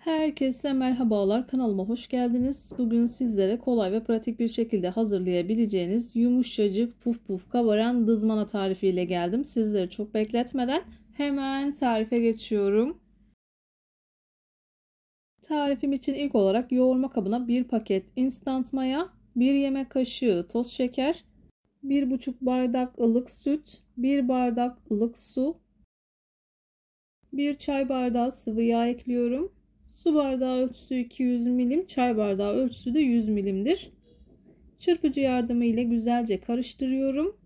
Herkese merhabalar, kanalıma hoş geldiniz. Bugün sizlere kolay ve pratik bir şekilde hazırlayabileceğiniz yumuşacık puf puf kabaran dızmana tarifiyle geldim. Sizleri çok bekletmeden hemen tarife geçiyorum. Tarifim için ilk olarak yoğurma kabına 1 paket instant maya, 1 yemek kaşığı toz şeker, 1,5 bardak ılık süt, 1 bardak ılık su, 1 çay bardağı sıvı yağ ekliyorum. Su bardağı ölçüsü 200 milim, çay bardağı ölçüsü de 100 milimdir. Çırpıcı yardımı ile güzelce karıştırıyorum.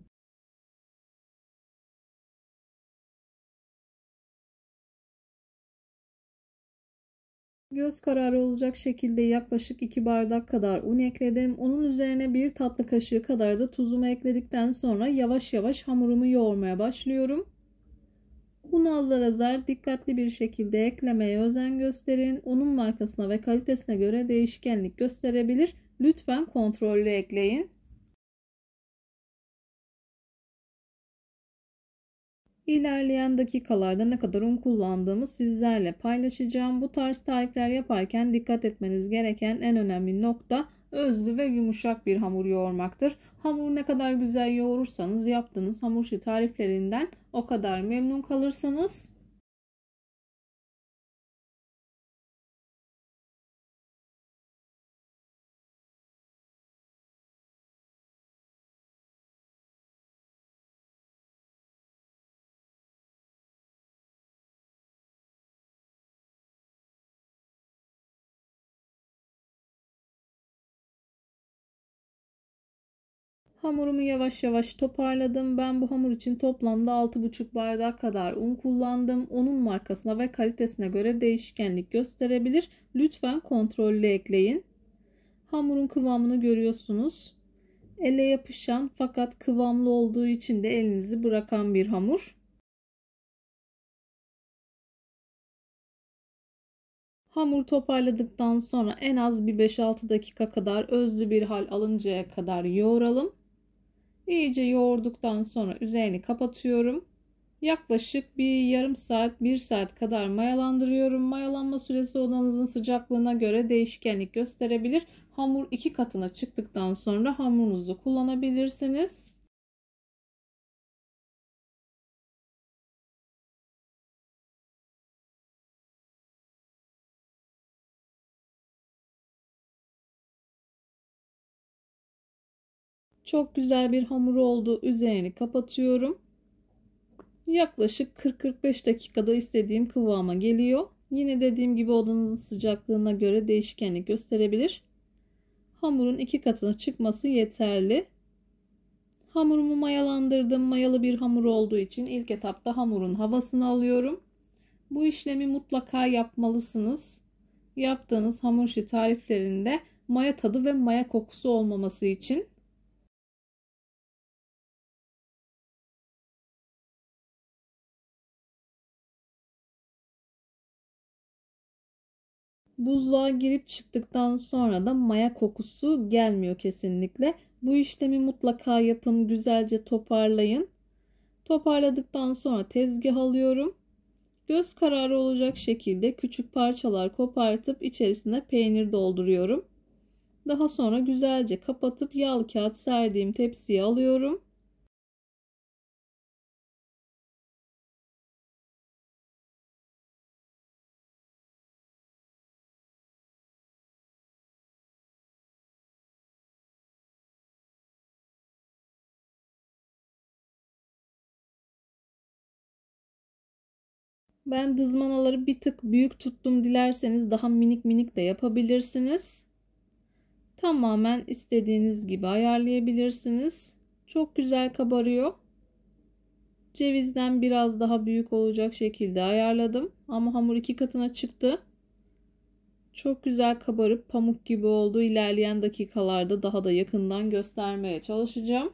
Göz kararı olacak şekilde yaklaşık 2 bardak kadar un ekledim. Unun üzerine 1 tatlı kaşığı kadar da tuzumu ekledikten sonra yavaş yavaş hamurumu yoğurmaya başlıyorum. Unu azar azar dikkatli bir şekilde eklemeye özen gösterin. Unun markasına ve kalitesine göre değişkenlik gösterebilir. Lütfen kontrollü ekleyin. İlerleyen dakikalarda ne kadar un kullandığımı sizlerle paylaşacağım. Bu tarz tarifler yaparken dikkat etmeniz gereken en önemli nokta özlü ve yumuşak bir hamur yoğurmaktır. Hamuru ne kadar güzel yoğurursanız yaptığınız hamur işi tariflerinden o kadar memnun kalırsınız. Hamurumu yavaş yavaş toparladım. Ben bu hamur için toplamda 6,5 bardak kadar un kullandım. Unun markasına ve kalitesine göre değişkenlik gösterebilir. Lütfen kontrollü ekleyin. Hamurun kıvamını görüyorsunuz. Ele yapışan fakat kıvamlı olduğu için de elinizi bırakan bir hamur. Hamur toparladıktan sonra en az bir 5-6 dakika kadar özlü bir hal alıncaya kadar yoğuralım. İyice yoğurduktan sonra üzerini kapatıyorum. Yaklaşık bir yarım saat 1 saat kadar mayalandırıyorum. Mayalanma süresi odanızın sıcaklığına göre değişkenlik gösterebilir. Hamur 2 katına çıktıktan sonra hamurunuzu kullanabilirsiniz. Çok güzel bir hamur oldu. Üzerini kapatıyorum. Yaklaşık 40-45 dakikada istediğim kıvama geliyor. Yine dediğim gibi odanızın sıcaklığına göre değişkenlik gösterebilir. Hamurun 2 katına çıkması yeterli. Hamurumu mayalandırdım. Mayalı bir hamur olduğu için ilk etapta hamurun havasını alıyorum. Bu işlemi mutlaka yapmalısınız. Yaptığınız hamur işi tariflerinde maya tadı ve maya kokusu olmaması için. Buzluğa girip çıktıktan sonra da maya kokusu gelmiyor kesinlikle. Bu işlemi mutlaka yapın. Güzelce toparlayın. Toparladıktan sonra tezgah alıyorum. Göz kararı olacak şekilde küçük parçalar kopartıp içerisine peynir dolduruyorum. Daha sonra güzelce kapatıp yağlı kağıt serdiğim tepsiye alıyorum. Ben dızmanaları bir tık büyük tuttum. Dilerseniz daha minik minik de yapabilirsiniz. Tamamen istediğiniz gibi ayarlayabilirsiniz. Çok güzel kabarıyor. Cevizden biraz daha büyük olacak şekilde ayarladım. Ama hamur 2 katına çıktı. Çok güzel kabarıp pamuk gibi oldu. İlerleyen dakikalarda daha da yakından göstermeye çalışacağım.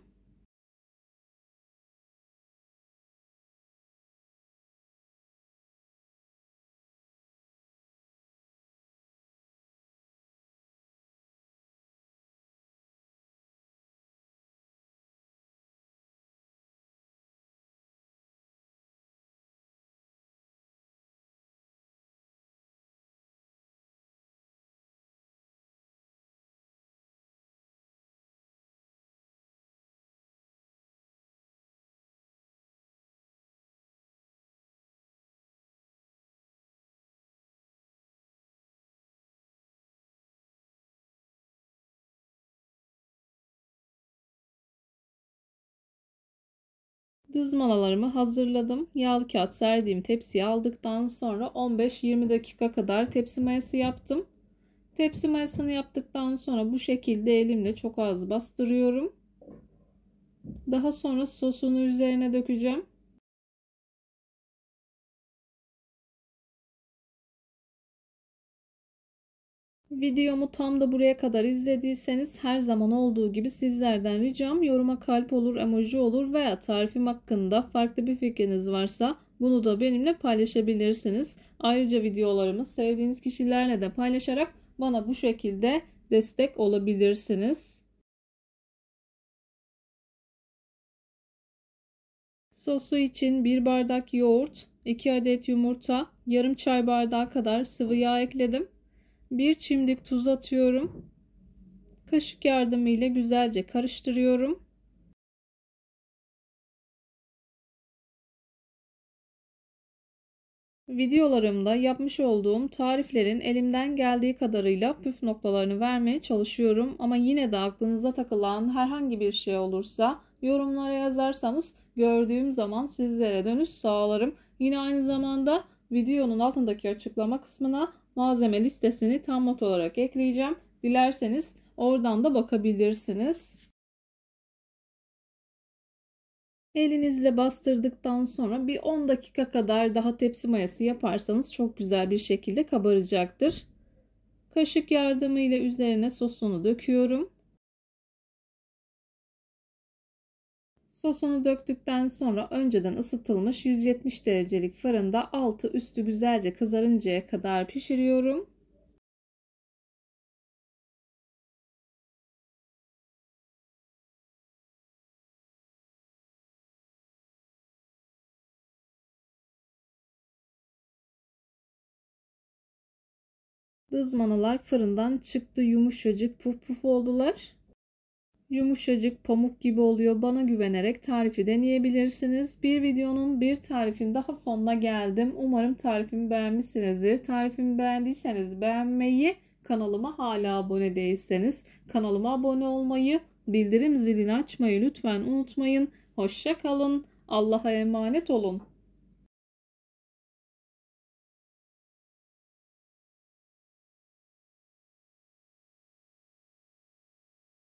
Dızmalalarımı hazırladım. Yağlı kağıt serdiğim tepsiye aldıktan sonra 15-20 dakika kadar tepsi mayası yaptım. Tepsi mayasını yaptıktan sonra bu şekilde elimle çok az bastırıyorum. Daha sonra sosunu üzerine dökeceğim. Videomu tam da buraya kadar izlediyseniz her zaman olduğu gibi sizlerden ricam yoruma kalp olur, emoji olur veya tarifim hakkında farklı bir fikriniz varsa bunu da benimle paylaşabilirsiniz. Ayrıca videolarımı sevdiğiniz kişilerle de paylaşarak bana bu şekilde destek olabilirsiniz. Sosu için 1 bardak yoğurt, 2 adet yumurta, yarım çay bardağı kadar sıvı yağ ekledim. 1 çimdik tuz atıyorum. Kaşık yardımıyla güzelce karıştırıyorum. Videolarımda yapmış olduğum tariflerin elimden geldiği kadarıyla püf noktalarını vermeye çalışıyorum. Ama yine de aklınıza takılan herhangi bir şey olursa yorumlara yazarsanız gördüğüm zaman sizlere dönüş sağlarım. Yine aynı zamanda videonun altındaki açıklama kısmına malzeme listesini tam not olarak ekleyeceğim. Dilerseniz oradan da bakabilirsiniz. Elinizle bastırdıktan sonra bir 10 dakika kadar daha tepsi mayası yaparsanız çok güzel bir şekilde kabaracaktır. Kaşık yardımıyla üzerine sosunu döküyorum. Sosunu döktükten sonra önceden ısıtılmış 170 derecelik fırında altı üstü güzelce kızarıncaya kadar pişiriyorum. Dızmanalar fırından çıktı, yumuşacık puf puf oldular. Yumuşacık pamuk gibi oluyor. Bana güvenerek tarifi deneyebilirsiniz. Bir videonun bir tarifin daha sonuna geldim. Umarım tarifimi beğenmişsinizdir. Tarifimi beğendiyseniz beğenmeyi, kanalıma hala abone değilseniz kanalıma abone olmayı, bildirim zilini açmayı lütfen unutmayın. Hoşça kalın. Allah'a emanet olun.